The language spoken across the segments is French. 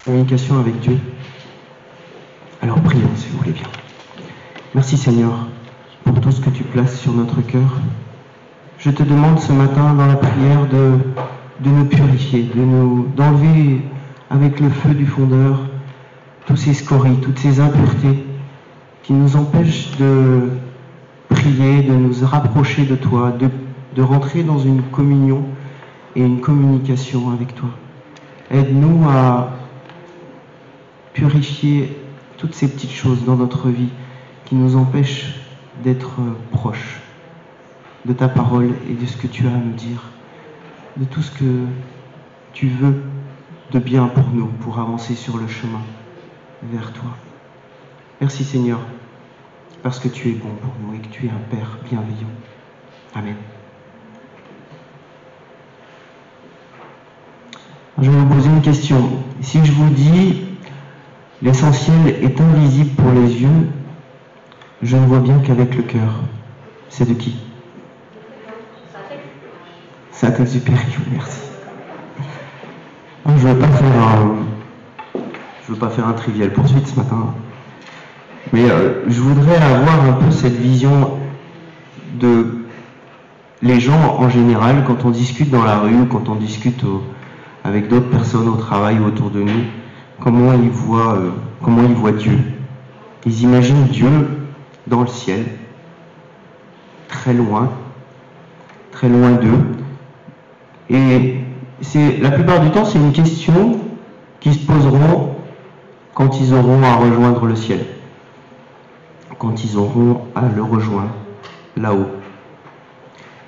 communication avec Dieu. Alors prions si vous voulez bien. Merci Seigneur pour tout ce que tu places sur notre cœur. Je te demande ce matin dans la prière de nous purifier, d'enlever avec le feu du fondeur tous ces scories, toutes ces impuretés qui nous empêchent de prier, de nous rapprocher de toi, de rentrer dans une communion et une communication avec toi. Aide-nous à purifier toutes ces petites choses dans notre vie qui nous empêchent d'être proches de ta parole et de ce que tu as à nous dire, de tout ce que tu veux de bien pour nous, pour avancer sur le chemin vers toi. Merci Seigneur, parce que tu es bon pour nous et que tu es un Père bienveillant. Amen. Je vais vous poser une question. Si je vous dis l'essentiel est invisible pour les yeux, je ne vois bien qu'avec le cœur. C'est de qui? Saint-Exupéry, merci. Je ne veux pas faire un trivial poursuite ce matin, mais je voudrais avoir un peu cette vision de les gens en général, quand on discute dans la rue, quand on discute avec d'autres personnes au travail ou autour de nous, comment ils voient Dieu. Ils imaginent Dieu dans le ciel, très loin d'eux. Et la plupart du temps, c'est une question qui se poseront quand ils auront à rejoindre le ciel, quand ils auront à le rejoindre là-haut.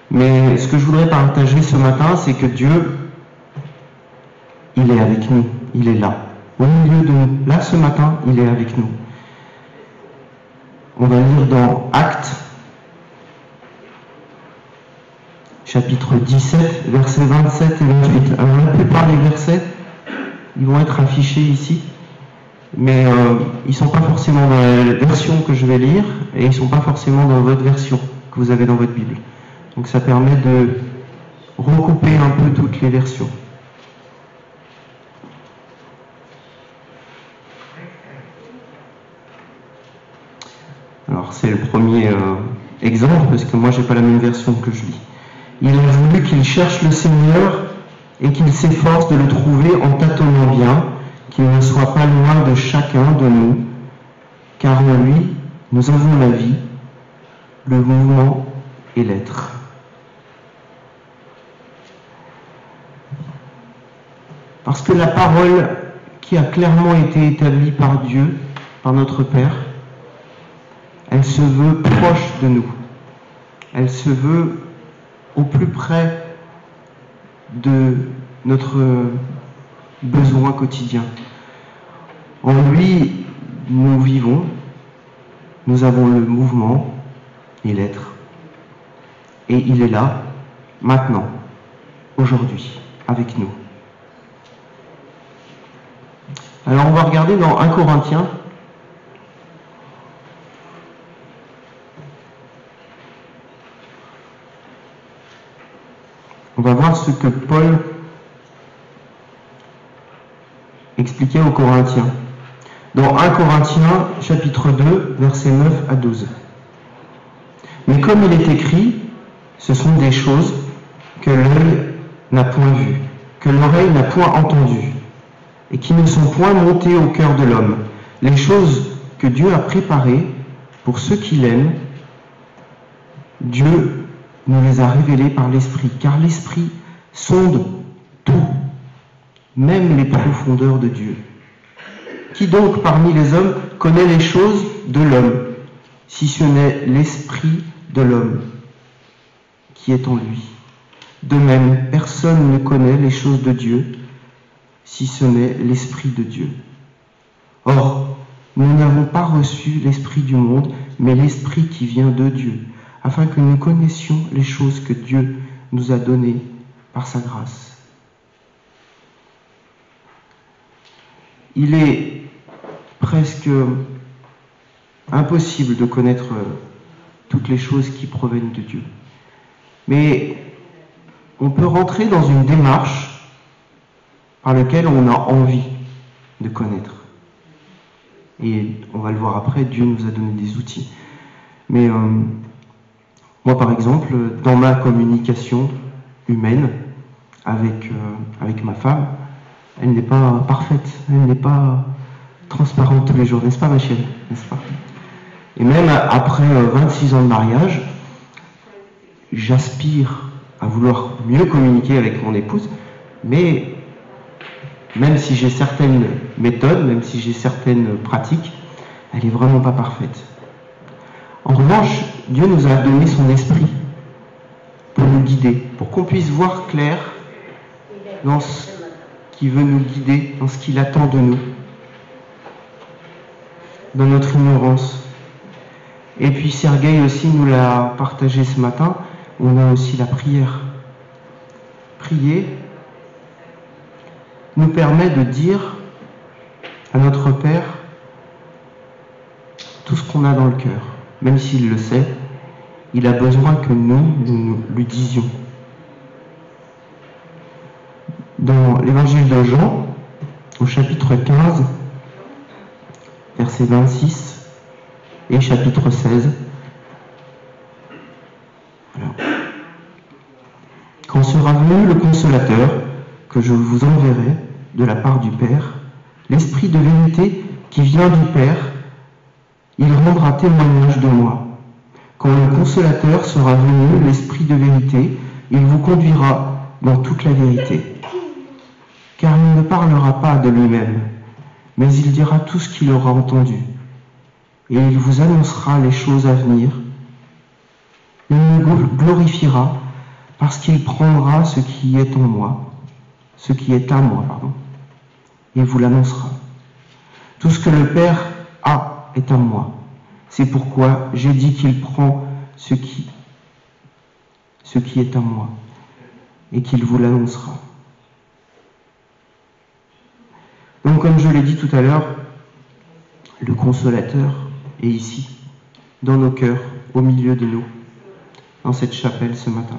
Mais ce que je voudrais partager ce matin, c'est que Dieu, il est avec nous, il est là, au milieu de nous. Là, ce matin, il est avec nous. On va lire dans Actes, chapitre 17, versets 27 et 28. Alors la plupart des versets, ils vont être affichés ici, mais ils ne sont pas forcément dans la version que je vais lire, et ils ne sont pas forcément dans votre version que vous avez dans votre Bible. Donc ça permet de recouper un peu toutes les versions. Alors c'est le premier exemple, parce que moi j'ai pas la même version que je lis. Il a voulu qu'il cherche le Seigneur et qu'il s'efforce de le trouver en tâtonnant bien, qu'il ne soit pas loin de chacun de nous, car en lui, nous avons la vie, le mouvement et l'être. Parce que la parole qui a clairement été établie par Dieu, par notre Père, elle se veut proche de nous. Elle se veut au plus près de notre besoin quotidien. En lui, nous vivons, nous avons le mouvement et l'être. Et il est là, maintenant, aujourd'hui, avec nous. Alors on va regarder dans 1 Corinthiens, on va voir ce que Paul expliquait aux Corinthiens. Dans 1 Corinthiens, chapitre 2, versets 9 à 12. Mais comme il est écrit, ce sont des choses que l'œil n'a point vues, que l'oreille n'a point entendues, et qui ne sont point montées au cœur de l'homme. Les choses que Dieu a préparées pour ceux qui l'aiment, Dieu nous les a révélées par l'Esprit, car l'Esprit sonde tout, même les profondeurs de Dieu. Qui donc parmi les hommes connaît les choses de l'homme, si ce n'est l'Esprit de l'homme qui est en lui? De même, personne ne connaît les choses de Dieu, si ce n'est l'Esprit de Dieu. Or, nous n'avons pas reçu l'Esprit du monde, mais l'Esprit qui vient de Dieu, afin que nous connaissions les choses que Dieu nous a données par sa grâce. Il est presque impossible de connaître toutes les choses qui proviennent de Dieu. Mais on peut rentrer dans une démarche par laquelle on a envie de connaître. Et on va le voir après, Dieu nous a donné des outils. Mais moi, par exemple, dans ma communication humaine avec ma femme, elle n'est pas parfaite, elle n'est pas transparente tous les jours, n'est-ce pas ma chérie, n'est-ce pas? Et même après 26 ans de mariage, j'aspire à vouloir mieux communiquer avec mon épouse, mais même si j'ai certaines méthodes, même si j'ai certaines pratiques, elle n'est vraiment pas parfaite. En revanche, Dieu nous a donné son esprit pour nous guider, pour qu'on puisse voir clair dans ce qui veut nous guider, dans ce qu'il attend de nous, dans notre ignorance. Et puis Sergueï aussi nous l'a partagé ce matin, on a aussi la prière. Prier nous permet de dire à notre Père tout ce qu'on a dans le cœur. Même s'il le sait, il a besoin que nous lui disions. Dans l'évangile de Jean, au chapitre 15, verset 26 et chapitre 16, alors, quand sera venu le consolateur, que je vous enverrai de la part du Père, l'Esprit de vérité qui vient du Père, il rendra témoignage de moi. Quand le consolateur sera venu, l'Esprit de vérité, il vous conduira dans toute la vérité. Car il ne parlera pas de lui-même, mais il dira tout ce qu'il aura entendu. Et il vous annoncera les choses à venir. Il me glorifiera parce qu'il prendra ce qui est en moi, ce qui est à moi, et vous l'annoncera. Tout ce que le Père a est à moi. C'est pourquoi j'ai dit qu'il prend ce qui est à moi et qu'il vous l'annoncera. Donc, comme je l'ai dit tout à l'heure, le consolateur est ici, dans nos cœurs, au milieu de nous, dans cette chapelle ce matin.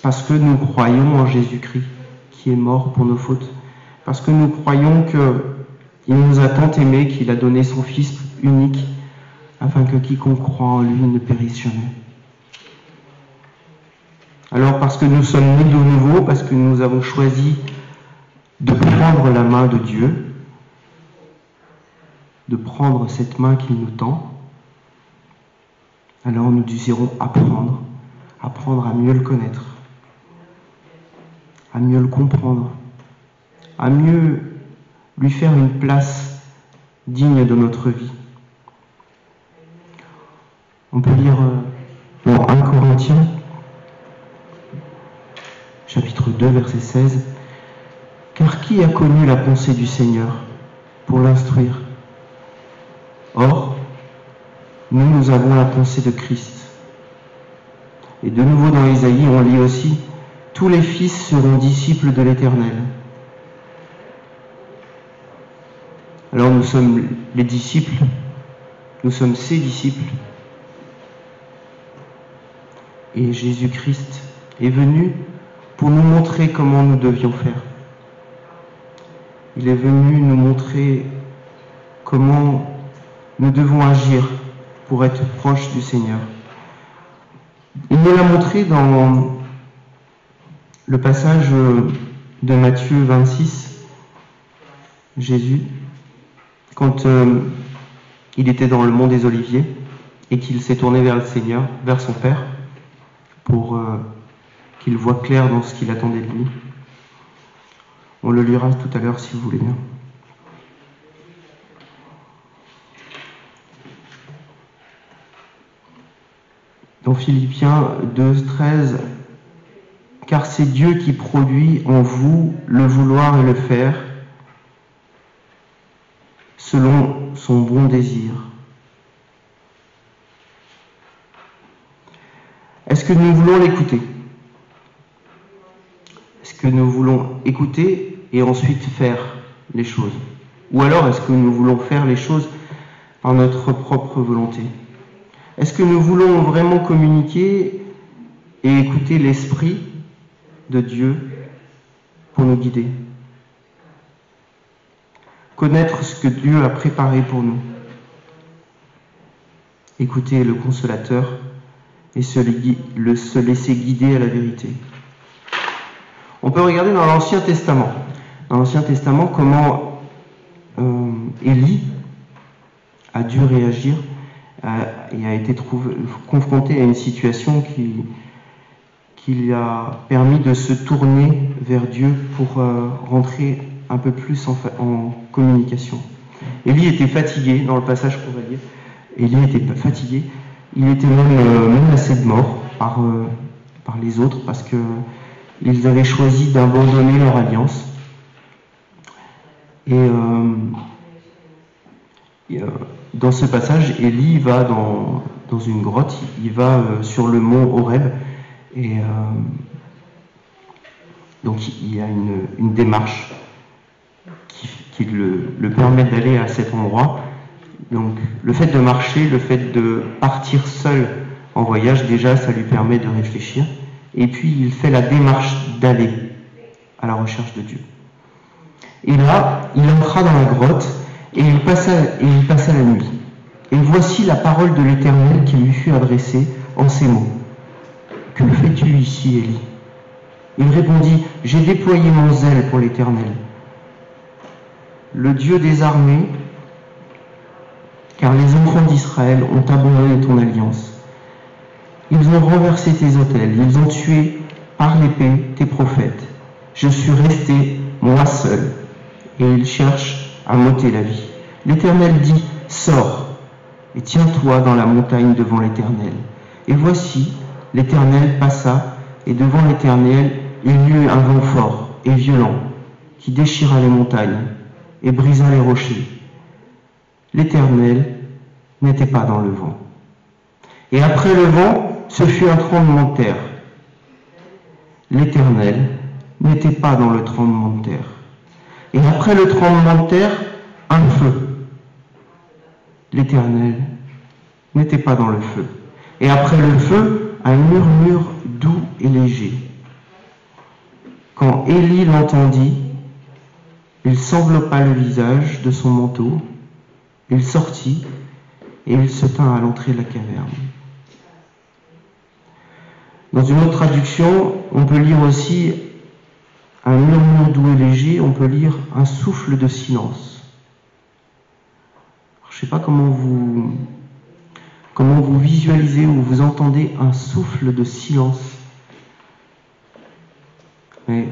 Parce que nous croyons en Jésus-Christ, qui est mort pour nos fautes. Parce que nous croyons qu'il nous a tant aimés qu'il a donné son Fils unique, afin que quiconque croit en lui ne périsse jamais. Alors, parce que nous sommes nés de nouveau, parce que nous avons choisi de prendre la main de Dieu, de prendre cette main qu'il nous tend, alors nous désirons apprendre à mieux le connaître, à mieux le comprendre, à mieux lui faire une place digne de notre vie. On peut lire dans 1 Corinthiens, chapitre 2, verset 16, « Car qui a connu la pensée du Seigneur pour l'instruire? Or, nous avons la pensée de Christ. » Et de nouveau dans Isaïe, on lit aussi « Tous les fils seront disciples de l'Éternel. » Alors nous sommes les disciples, nous sommes ses disciples. Et Jésus-Christ est venu pour nous montrer comment nous devions faire. Il est venu nous montrer comment nous devons agir pour être proches du Seigneur. Il nous l'a montré dans le passage de Matthieu 26, Jésus, quand il était dans le mont des Oliviers et qu'il s'est tourné vers le Seigneur, vers son Père, pour qu'il voie clair dans ce qu'il attendait de lui. On le lira tout à l'heure si vous voulez bien. Dans Philippiens 2, 13, « Car c'est Dieu qui produit en vous le vouloir et le faire, selon son bon désir. » Est-ce que nous voulons l'écouter? Est-ce que nous voulons écouter et ensuite faire les choses? Ou alors est-ce que nous voulons faire les choses par notre propre volonté? Est-ce que nous voulons vraiment communiquer et écouter l'Esprit de Dieu pour nous guider? connaître ce que Dieu a préparé pour nous. Écouter le consolateur et se laisser guider à la vérité. On peut regarder dans l'Ancien Testament. Dans l'Ancien Testament, comment Élie a dû réagir et a été confronté à une situation qui lui a permis de se tourner vers Dieu pour rentrer un peu plus en communication. Élie était fatigué, dans le passage qu'on va lire. Élie était fatigué. Il était même menacé de mort par les autres parce qu'ils avaient choisi d'abandonner leur alliance. Et dans ce passage, Élie va dans une grotte, il va sur le mont Horeb, et donc il y a une démarche qui le permet d'aller à cet endroit. Donc le fait de marcher, le fait de partir seul en voyage, déjà ça lui permet de réfléchir, et puis il fait la démarche d'aller à la recherche de Dieu. Et là, il entra dans la grotte et il passa la nuit. Et voici la parole de l'Éternel qui lui fut adressée en ces mots. « Que fais-tu ici, Élie » Il répondit, « J'ai déployé mon zèle pour l'Éternel, le Dieu des armées, car les enfants d'Israël ont abandonné ton alliance. Ils ont renversé tes autels, ils ont tué par l'épée tes prophètes. Je suis resté, moi seul, et ils cherchent à m'ôter la vie. L'Éternel dit, sors, et tiens-toi dans la montagne devant l'Éternel. Et voici, l'Éternel passa, et devant l'Éternel, il y eut un vent fort et violent, qui déchira les montagnes, et brisa les rochers. L'Éternel n'était pas dans le vent. Et après le vent, ce fut un tremblement de terre. L'Éternel n'était pas dans le tremblement de terre. Et après le tremblement de terre, un feu. L'Éternel n'était pas dans le feu. Et après le feu, un murmure doux et léger. Quand Élie l'entendit, il s'enveloppa le visage de son manteau, il sortit et il se tint à l'entrée de la caverne. Dans une autre traduction, on peut lire aussi un murmure doux et léger, on peut lire un souffle de silence. Je ne sais pas comment vous visualisez ou vous entendez un souffle de silence. Mais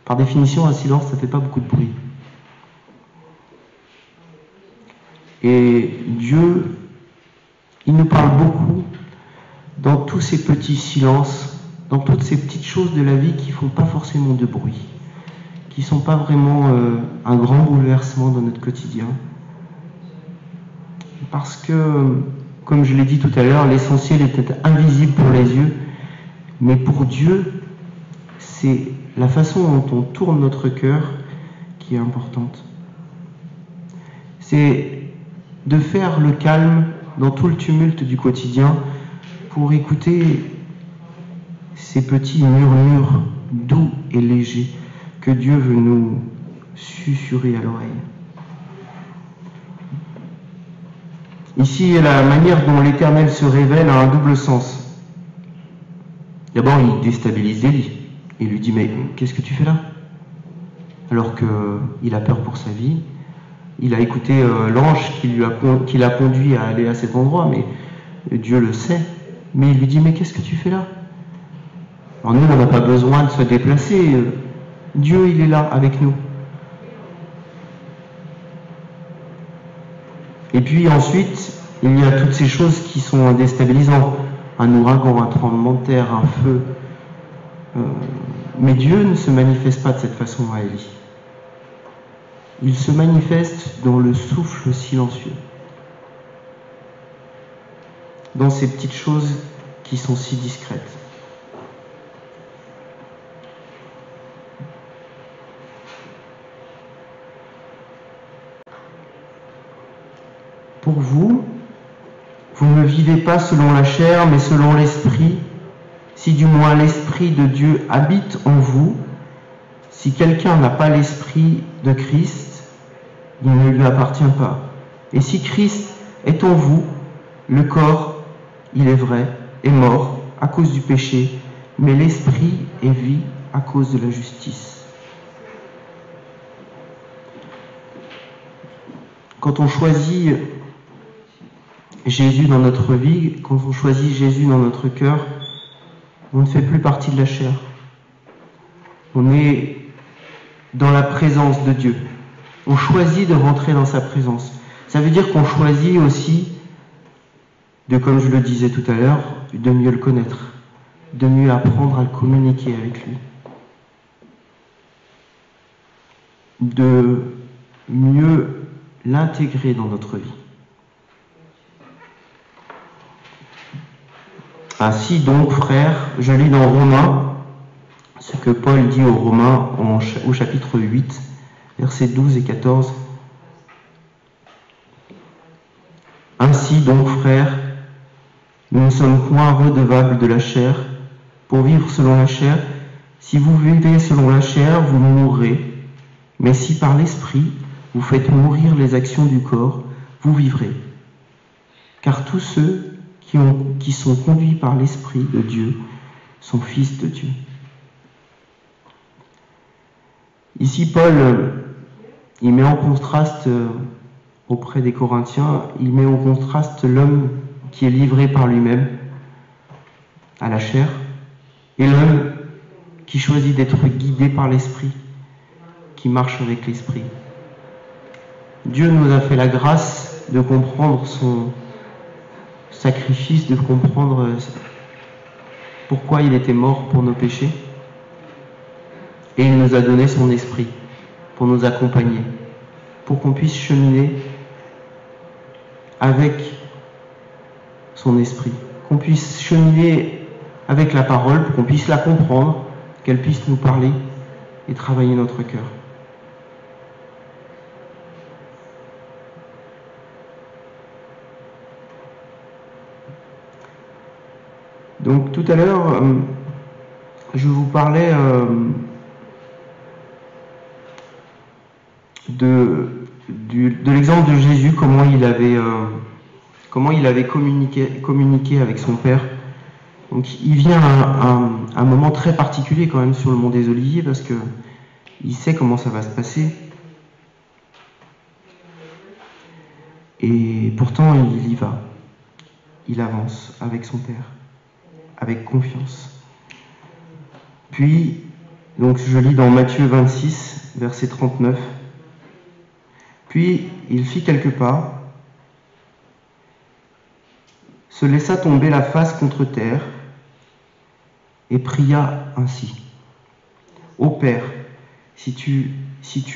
par définition, un silence, ça ne fait pas beaucoup de bruit. Et Dieu, il nous parle beaucoup dans tous ces petits silences, dans toutes ces petites choses de la vie qui ne font pas forcément de bruit, qui ne sont pas vraiment un grand bouleversement dans notre quotidien. Parce que, comme je l'ai dit tout à l'heure, l'essentiel est peut-être invisible pour les yeux, mais pour Dieu, c'est la façon dont on tourne notre cœur qui est importante. C'est de faire le calme dans tout le tumulte du quotidien pour écouter ces petits murmures doux et légers que Dieu veut nous susurrer à l'oreille. Ici, la manière dont l'Éternel se révèle a un double sens. D'abord, il déstabilise Élie. Il lui dit, mais qu'est-ce que tu fais là? Alors qu'il a peur pour sa vie. Il a écouté l'ange qui l'a conduit à aller à cet endroit, mais Dieu le sait. Mais il lui dit, mais qu'est-ce que tu fais là? Alors nous, on n'a pas besoin de se déplacer. Dieu, il est là avec nous. Et puis ensuite, il y a toutes ces choses qui sont déstabilisantes. Un ouragan, un tremblement de terre, un feu. Mais Dieu ne se manifeste pas de cette façon à Élie. Il se manifeste dans le souffle silencieux. Dans ces petites choses qui sont si discrètes. Pour vous, vous ne vivez pas selon la chair, mais selon l'esprit, si du moins l'esprit de Dieu habite en vous. Si quelqu'un n'a pas l'esprit de Christ, il ne lui appartient pas. Et si Christ est en vous, le corps, il est vrai, est mort à cause du péché, mais l'esprit est vie à cause de la justice. Quand on choisit Jésus dans notre vie, quand on choisit Jésus dans notre cœur, on ne fait plus partie de la chair. On est dans la présence de Dieu. On choisit de rentrer dans sa présence. Ça veut dire qu'on choisit aussi de, comme je le disais tout à l'heure, de mieux le connaître, de mieux apprendre à le communiquer avec lui, de mieux l'intégrer dans notre vie. Ainsi donc, frères, je lis dans Romains ce que Paul dit aux Romains au chapitre 8, versets 12 et 14. Ainsi donc, frères, nous ne sommes point redevables de la chair pour vivre selon la chair. Si vous vivez selon la chair, vous mourrez. Mais si par l'esprit vous faites mourir les actions du corps, vous vivrez. Car tous ceux qui sont conduits par l'Esprit de Dieu sont fils de Dieu. Ici, Paul, il met en contraste, auprès des Corinthiens, il met en contraste l'homme qui est livré par lui-même à la chair et l'homme qui choisit d'être guidé par l'Esprit, qui marche avec l'Esprit. Dieu nous a fait la grâce de comprendre son sacrifice, de comprendre pourquoi il était mort pour nos péchés. Et il nous a donné son esprit pour nous accompagner, pour qu'on puisse cheminer avec son esprit, qu'on puisse cheminer avec la parole, pour qu'on puisse la comprendre, qu'elle puisse nous parler et travailler notre cœur. Donc tout à l'heure, je vous parlais de l'exemple de Jésus, comment il avait communiqué avec son Père. Donc il vient à un moment très particulier quand même sur le mont des Oliviers, parce que il sait comment ça va se passer. Et pourtant il y va. Il avance avec son Père, avec confiance. Puis, donc je lis dans Matthieu 26, verset 39. Puis il fit quelques pas, se laissa tomber la face contre terre et pria ainsi. Ô Père, si tu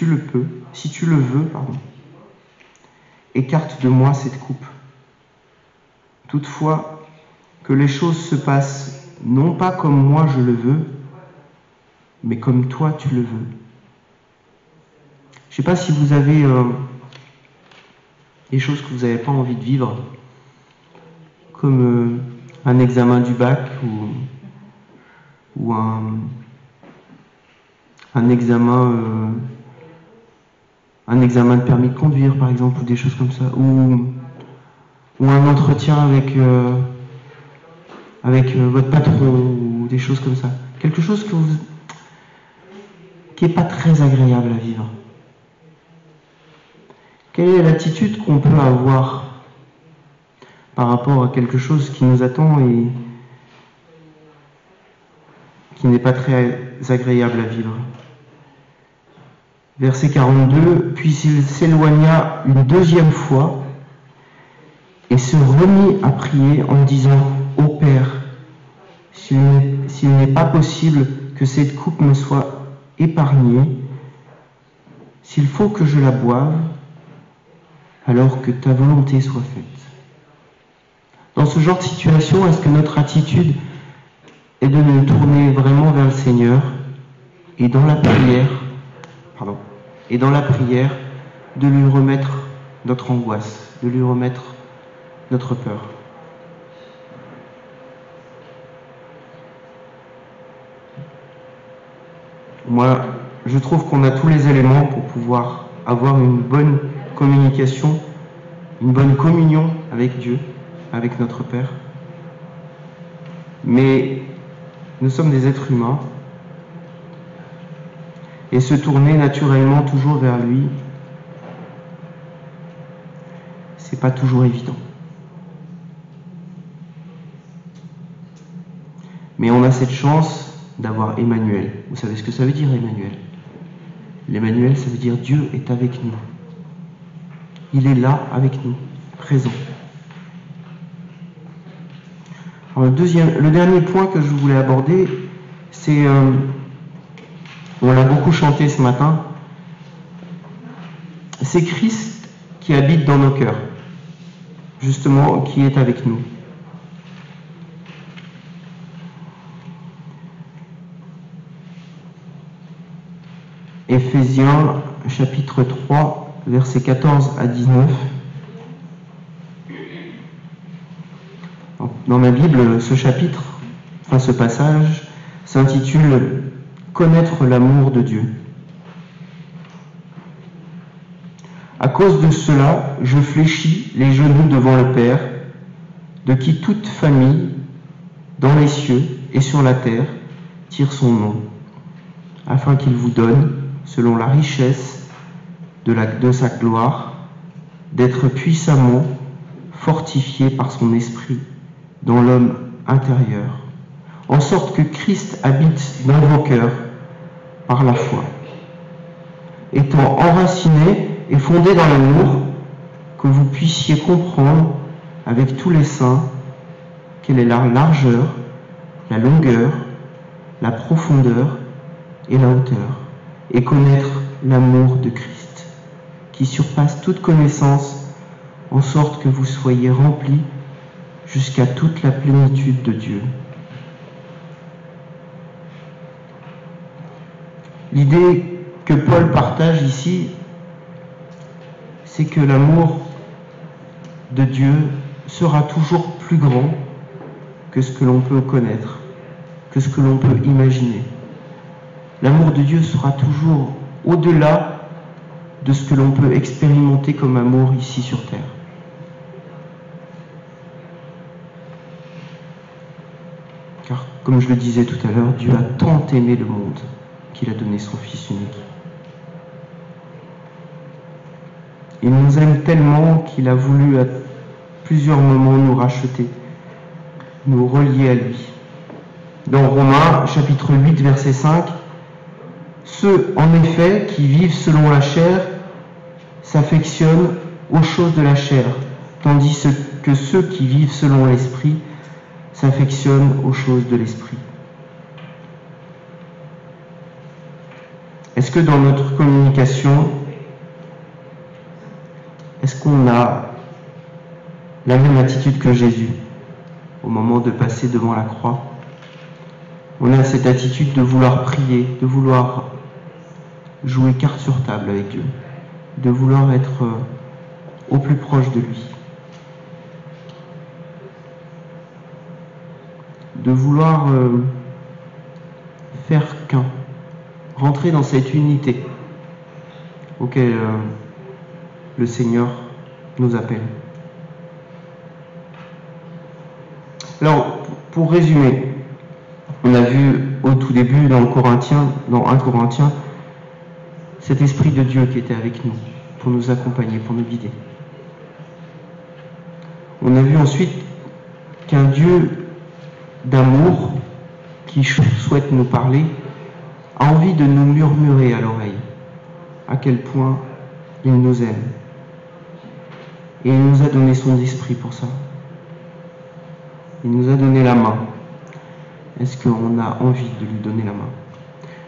le veux, écarte de moi cette coupe. Toutefois, que les choses se passent non pas comme moi je le veux, mais comme toi tu le veux. Je ne sais pas si vous avez des choses que vous n'avez pas envie de vivre, comme un examen du bac ou un examen de permis de conduire, par exemple, ou des choses comme ça, ou un entretien avec votre patron, ou des choses comme ça. Quelque chose qui n'est pas très agréable à vivre. Quelle est l'attitude qu'on peut avoir par rapport à quelque chose qui nous attend et qui n'est pas très agréable à vivre? Verset 42, « Puis il s'éloigna une deuxième fois et se remit à prier en disant, « Ô Père, s'il n'est pas possible que cette coupe me soit épargnée, s'il faut que je la boive, alors que ta volonté soit faite. » Dans ce genre de situation, est-ce que notre attitude est de nous tourner vraiment vers le Seigneur et dans la prière, de lui remettre notre angoisse, de lui remettre notre peur? Moi, je trouve qu'on a tous les éléments pour pouvoir avoir une bonne communication, une bonne communion avec Dieu, avec notre Père. Mais nous sommes des êtres humains et se tourner naturellement toujours vers lui, c'est pas toujours évident. Mais on a cette chance d'avoir Emmanuel. Vous savez ce que ça veut dire, Emmanuel? L'Emmanuel, ça veut dire Dieu est avec nous. Il est là avec nous, présent. Alors, le dernier point que je voulais aborder, c'est, on l'a beaucoup chanté ce matin, c'est Christ qui habite dans nos cœurs, justement, qui est avec nous. Éphésiens chapitre 3, versets 14 à 19. Dans ma Bible, ce chapitre, ce passage, s'intitule « Connaître l'amour de Dieu ». À cause de cela, je fléchis les genoux devant le Père, de qui toute famille, dans les cieux et sur la terre, tire son nom, afin qu'il vous donne, selon la richesse de sa gloire, d'être puissamment fortifié par son esprit dans l'homme intérieur, en sorte que Christ habite dans vos cœurs par la foi, étant enraciné et fondé dans l'amour, que vous puissiez comprendre avec tous les saints quelle est la largeur, la longueur, la profondeur et la hauteur, et connaître l'amour de Christ, qui surpasse toute connaissance, en sorte que vous soyez remplis jusqu'à toute la plénitude de Dieu. L'idée que Paul partage ici, c'est que l'amour de Dieu sera toujours plus grand que ce que l'on peut connaître, que ce que l'on peut imaginer. L'amour de Dieu sera toujours au-delà de ce que l'on peut expérimenter comme amour ici sur terre. Car, comme je le disais tout à l'heure, Dieu a tant aimé le monde qu'il a donné son Fils unique. Il nous aime tellement qu'il a voulu à plusieurs moments nous racheter, nous relier à lui. Dans Romains, chapitre 8, verset 5, « Ceux, en effet, qui vivent selon la chair, s'affectionnent aux choses de la chair, tandis que ceux qui vivent selon l'esprit s'affectionnent aux choses de l'esprit. » Est-ce que dans notre communication, est-ce qu'on a la même attitude que Jésus au moment de passer devant la croix? On a cette attitude de vouloir prier, de vouloir jouer carte sur table avec Dieu, de vouloir être au plus proche de lui, de vouloir faire qu'un, rentrer dans cette unité auquel le Seigneur nous appelle. Alors, pour résumer, on a vu au tout début dans 1 Corinthiens, cet Esprit de Dieu qui était avec nous, pour nous accompagner, pour nous guider. On a vu ensuite qu'un Dieu d'amour, qui souhaite nous parler, a envie de nous murmurer à l'oreille à quel point il nous aime. Et il nous a donné son esprit pour ça. Il nous a donné la main. Est-ce qu'on a envie de lui donner la main?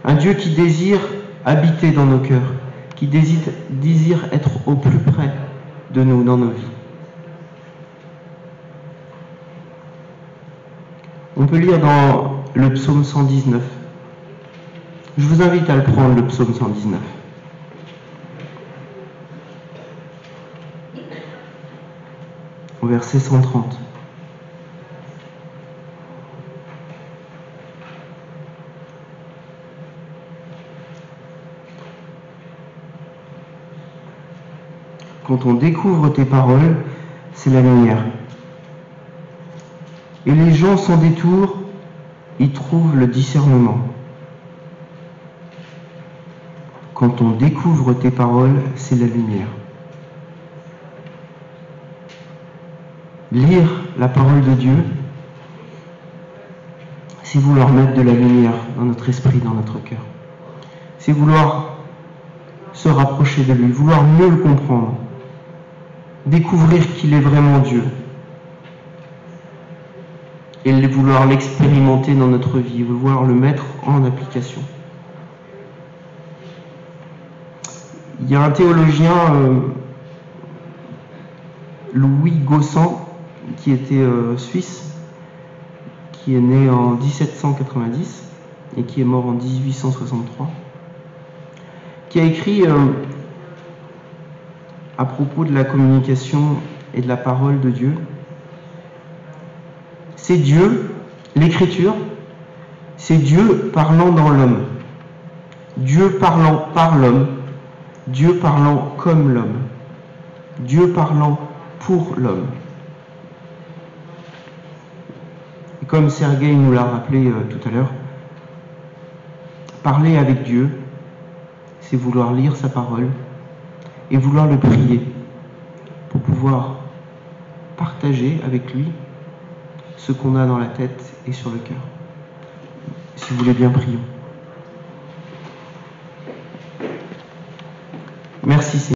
Un Dieu qui désire habiter dans nos cœurs, qui désire être au plus près de nous dans nos vies. On peut lire dans le psaume 119. Je vous invite à le prendre, le psaume 119. Au verset 130. quand on découvre tes paroles, c'est la lumière. Et les gens sans détour, ils trouvent le discernement. Quand on découvre tes paroles, c'est la lumière. Lire la parole de Dieu, c'est vouloir mettre de la lumière dans notre esprit, dans notre cœur. C'est vouloir se rapprocher de lui, vouloir mieux le comprendre, découvrir qu'il est vraiment Dieu et vouloir l'expérimenter dans notre vie, vouloir le mettre en application. Il y a un théologien, Louis Gossan, qui était suisse, qui est né en 1790 et qui est mort en 1863, qui a écrit à propos de la communication et de la parole de Dieu. C'est Dieu, l'écriture, c'est Dieu parlant dans l'homme, Dieu parlant par l'homme, Dieu parlant comme l'homme, Dieu parlant pour l'homme. Et comme Sergueï nous l'a rappelé tout à l'heure, parler avec Dieu, c'est vouloir lire sa parole et vouloir le prier pour pouvoir partager avec lui ce qu'on a dans la tête et sur le cœur. Si vous voulez bien, prions. Merci Seigneur.